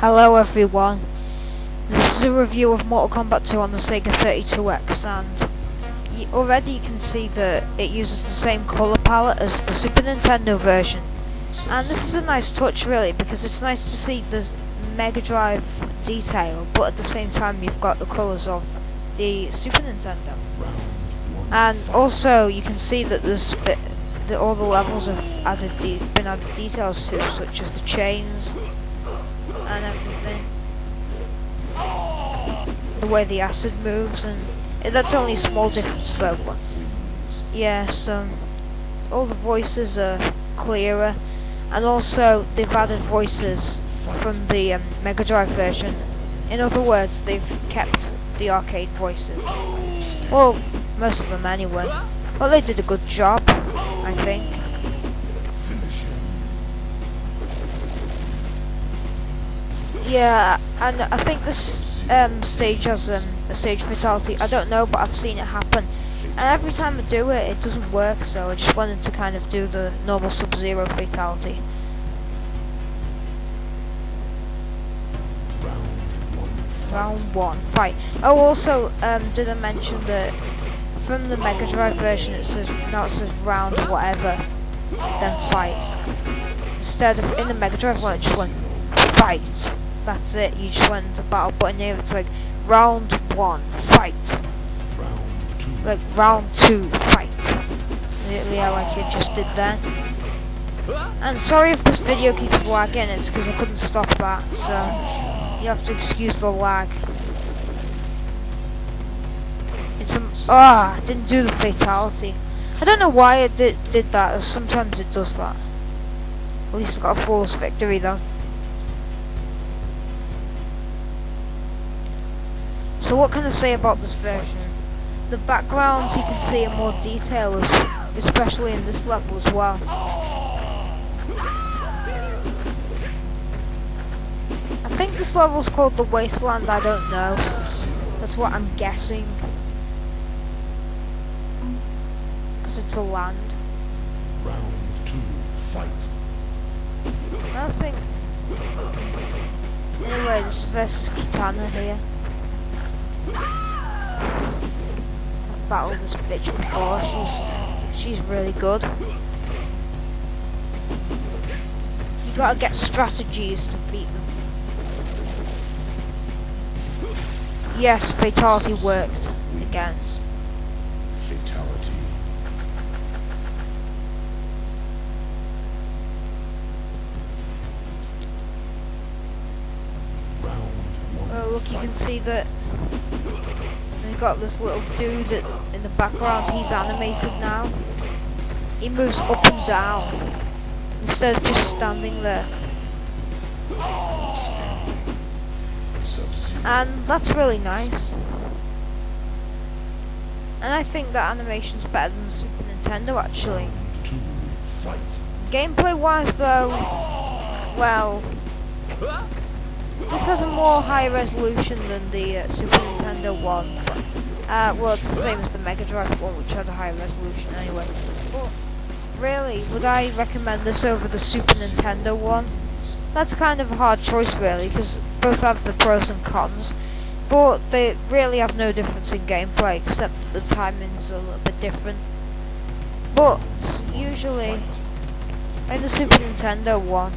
Hello everyone, this is a review of Mortal Kombat 2 on the Sega 32X, and already you can see that it uses the same colour palette as the Super Nintendo version. And this is a nice touch really, because it's nice to see the Mega Drive detail, but at the same time you've got the colours of the Super Nintendo. And also you can see that there's all the levels have been added details to, such as the chains and everything, the way the acid moves, and that's only a small difference though. But yes, all the voices are clearer, and also they've added voices from the Mega Drive version. In other words, they've kept the arcade voices. Well, most of them anyway. Well, they did a good job, I think. Yeah, and I think this stage has a stage fatality. I don't know, but I've seen it happen. And every time I do it, it doesn't work, so I just wanted to kind of do the normal Sub-Zero fatality. Round 1, fight. Oh, also, did I mention that from the Mega Drive version it says round whatever, then fight. Instead of in the Mega Drive one, it just went fight. That's it. You just went to battle, but in here it's like round 1, fight. Like round 2, fight. Yeah, like you just did then. And sorry if this video keeps lagging. It's because I couldn't stop that, so you have to excuse the lag. It's I didn't do the fatality. I don't know why it did that. Sometimes it does that. At least I got a flawless victory though. So what can I say about this version? The backgrounds you can see in more detail, especially in this level as well. I think this level's called the Wasteland, I don't know. That's what I'm guessing. Because it's a land. Round 2, fight. I don't think... Anyway, this is versus Kitana here. I've battled this bitch before, she's really good. You gotta get strategies to beat them. Yes, fatality worked again. Fatality. Round 1. Oh, look, you can see that we've got this little dude in the background. He's animated now. He moves up and down instead of just standing there. And that's really nice. And I think that animation's better than the Super Nintendo actually. Gameplay wise though, well, this has a more high resolution than the Super Nintendo one. Well, it's the same as the Mega Drive one, which had a high resolution anyway. But really, would I recommend this over the Super Nintendo one? That's kind of a hard choice really, because both have the pros and cons. But they really have no difference in gameplay, except that the timing's a little bit different. But usually, in the Super Nintendo one,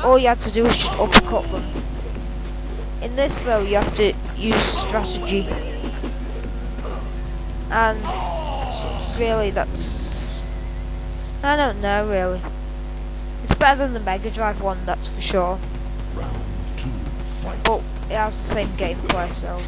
all you had to do was just uppercut them. In this though, you have to use strategy, and really I don't know really. It's better than the Mega Drive one, that's for sure. But it has the same gameplay, so.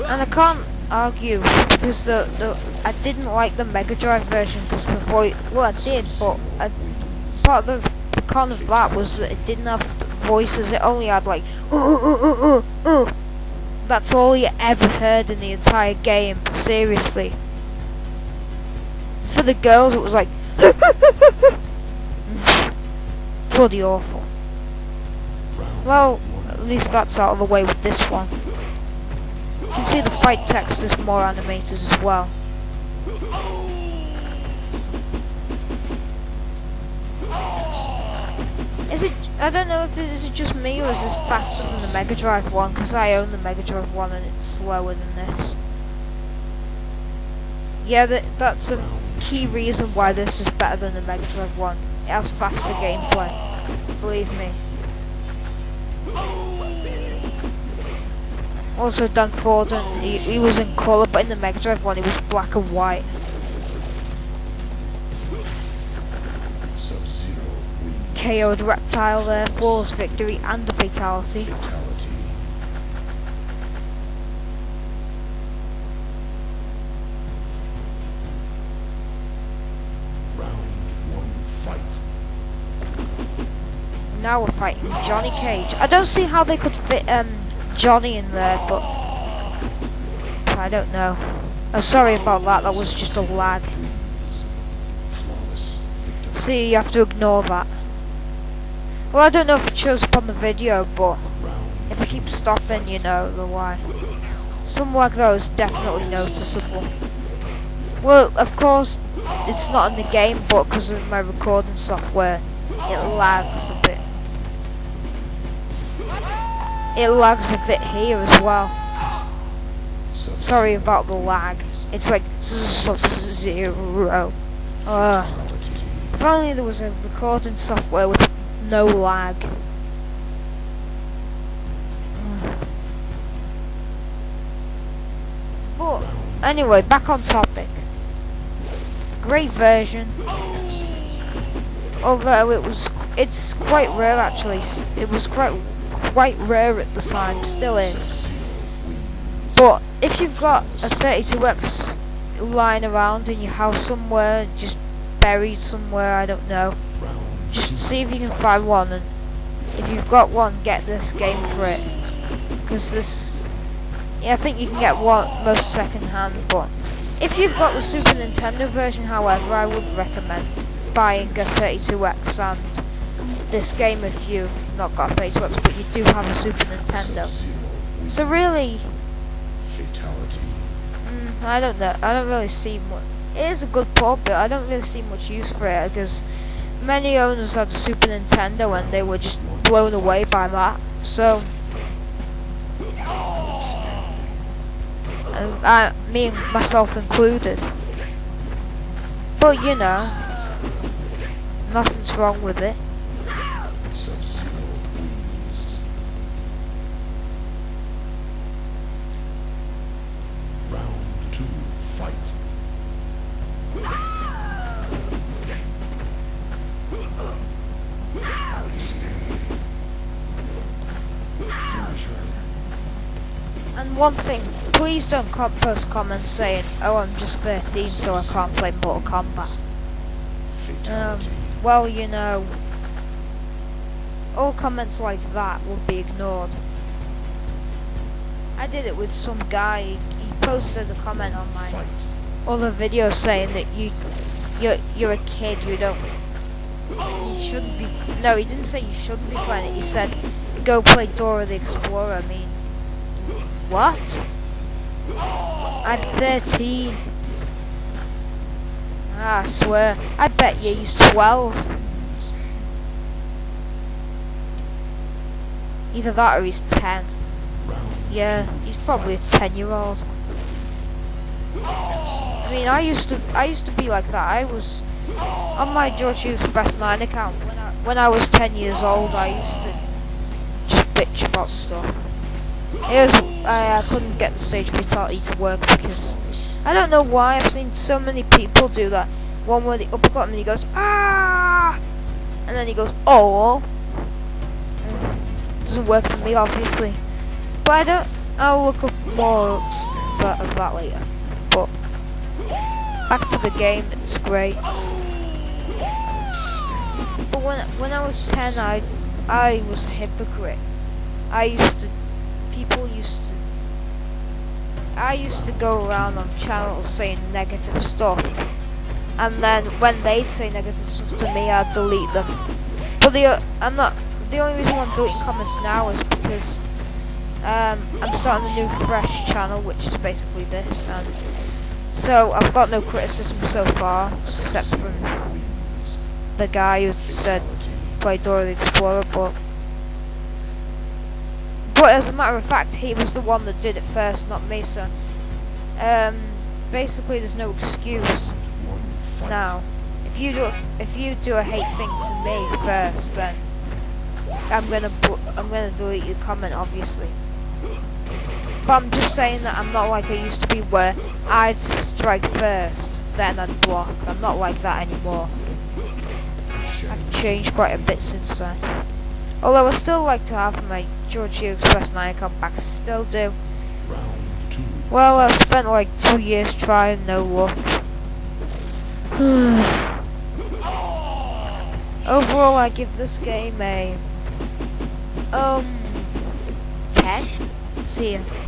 And I can't argue, because I didn't like the Mega Drive version because the voice. Well, I did, but part of the con of that was that it didn't have voices. It only had like. That's all you ever heard in the entire game. Seriously. For the girls, it was like. Bloody awful. Well, at least that's out of the way with this one. can see the fight text is more animated as well. Is it? I don't know if is it just me or is this faster than the Mega Drive one? Because I own the Mega Drive one and it's slower than this. Yeah, that's a key reason why this is better than the Mega Drive one. It has faster gameplay. Believe me. Also, Dan Forden, he was in colour, but in the Mega Drive one, he was black and white. KO'd Reptile there, flawless victory and a fatality. Now we're fighting Johnny Cage. I don't see how they could fit Johnny in there, but I don't know. Oh, sorry about that, that was just a lag. See, you have to ignore that. Well, I don't know if it shows up on the video, but if I keep stopping, you know the why. Some lag though is definitely noticeable. Well, of course, it's not in the game, but because of my recording software, it lags a bit. It lags a bit here as well. Sorry about the lag. It's like Sub-Zero. If only there was a recording software with no lag. But anyway, back on topic. Great version. Although it's quite rare actually. It was quite rare at the time, still is. But if you've got a 32X lying around in your house somewhere, just buried somewhere, I don't know, just see if you can find one, and if you've got one, get this game for it. Because this, yeah, I think you can get one most second hand, but if you've got the Super Nintendo version, however, I would recommend buying a 32X and this game if you've not got a 32X but you do have a Super Nintendo. So really, I don't know, I don't really see much. It is a good port, but I don't really see much use for it because many owners had a Super Nintendo and they were just blown away by that. So me and myself included. But you know, nothing's wrong with it. And one thing, please don't post comments saying, oh, I'm just 13 so I can't play Mortal Kombat. Well, you know, all comments like that will be ignored. I did it with some guy, he posted a comment on my other video saying that you're a kid, you shouldn't be, no, he didn't say you shouldn't be playing it, he said, go play Dora the Explorer. I mean, what? I'm 13. Ah, I swear. I bet you he's 12. Either that or he's 10. Yeah, he's probably a 10-year-old. I mean, I used to be like that. I was on my George Hughes Best 9 account when I was 10 years old. I used to just bitch about stuff. I couldn't get the stage fatality to work because I don't know why. I've seen so many people do that. One where the uppercut and he goes ah, and then he goes oh. Doesn't work for me, obviously. But I'll look up more of that later. But back to the game, it's great. But when I was 10, I was a hypocrite. I used to go around on channels saying negative stuff, and then when they'd say negative stuff to me, I'd delete them. But the only reason why I'm deleting comments now is because I'm starting a new fresh channel, which is basically this. So I've got no criticism so far, except from the guy who said play Dora the Explorer, but as a matter of fact, he was the one that did it first, not me. So basically, there's no excuse now. If you do a hate thing to me first, then I'm gonna delete your comment, obviously. But I'm just saying that I'm not like I used to be, where I'd strike first, then I'd block. I'm not like that anymore. I've changed quite a bit since then. Although I still like to have my Georgia Express 9 come back, I still do. Round 2. Well, I've spent like 2 years trying, no luck. Overall, I give this game a 10. See ya.